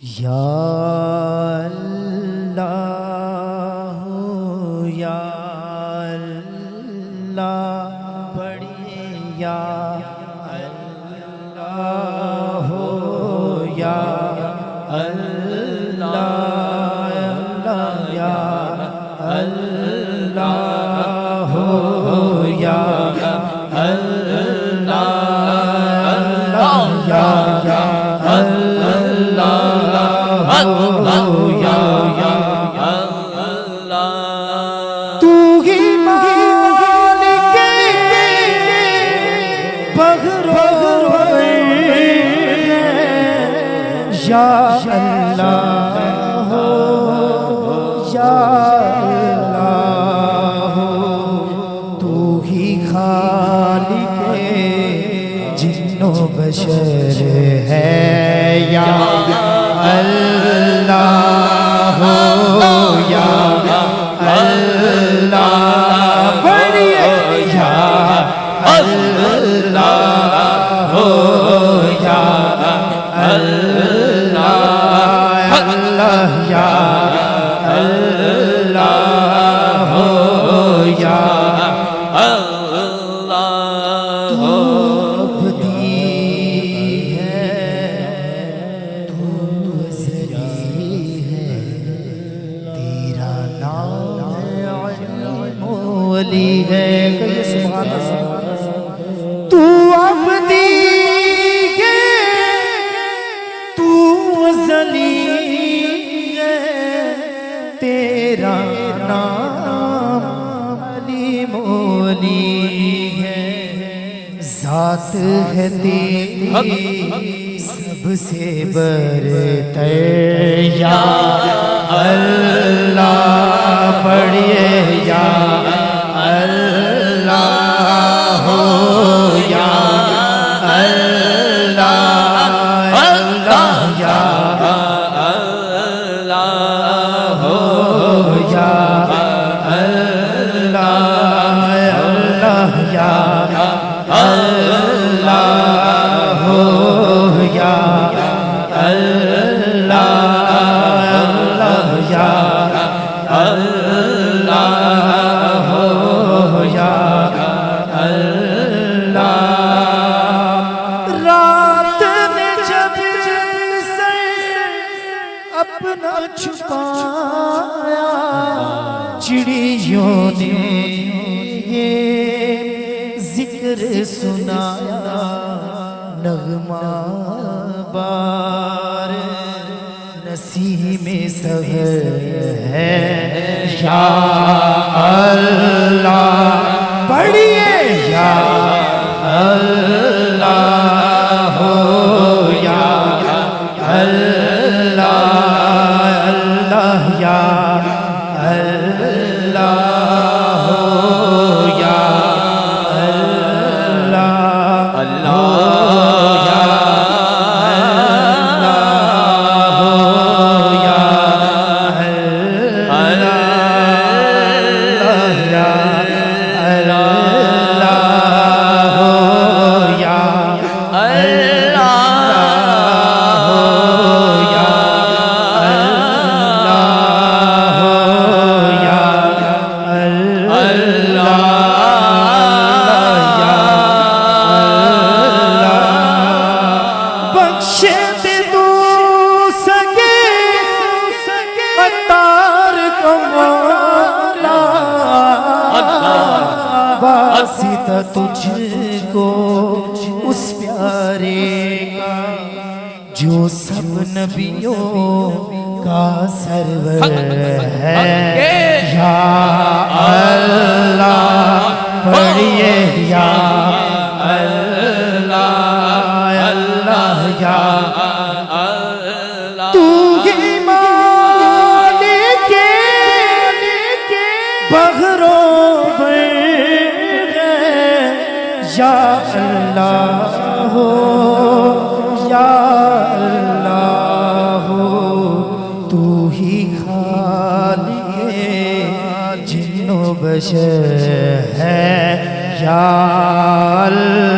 یا اللہ یا اللہ پڑھیے یا اللہ یا اللہ یا اللہ یا تو ہی مالک بغرور یا اللہ یا اللہ تو ہی خالق جن و بشر ہے یا اللہ یا اللہ بڑھیے یا اللہ یا اللہ اللہ یا اللہ یا اللہ عبدی ہے تو ازلی ہے تیرا نام علیم ولی ہے کہ سبحان اللہ تو عبدی ہے تو ازلی ہے تیرا نام علیم ولی ہے ذات ہے تیری سب سے برتر یا اللہ پڑھیے یا اللہ یا اللہ اللہ یا اللہ یا اللہ اللہ یا اللہ یا اللہ یا اللہ یا اللہ رات نے جب سر اپنا چھپایا چڑیوں نے یہ ذکر سنایا نغمہ بار نسیم سحر ہے یا اللہ پڑھیے یا اللہ یا اللہ اللہ یا اللہ یا اللہ اللہ یا واسطہ تجھ کو اس پیارے کا جو سب نبیوں کا سرور ہے یا اللہ پڑھیے یا اللہ اللہ یا تو ہی مالک بغرور یا اللہ یا اللہ تو ہی خالق جن و بشر ہے یا اللہ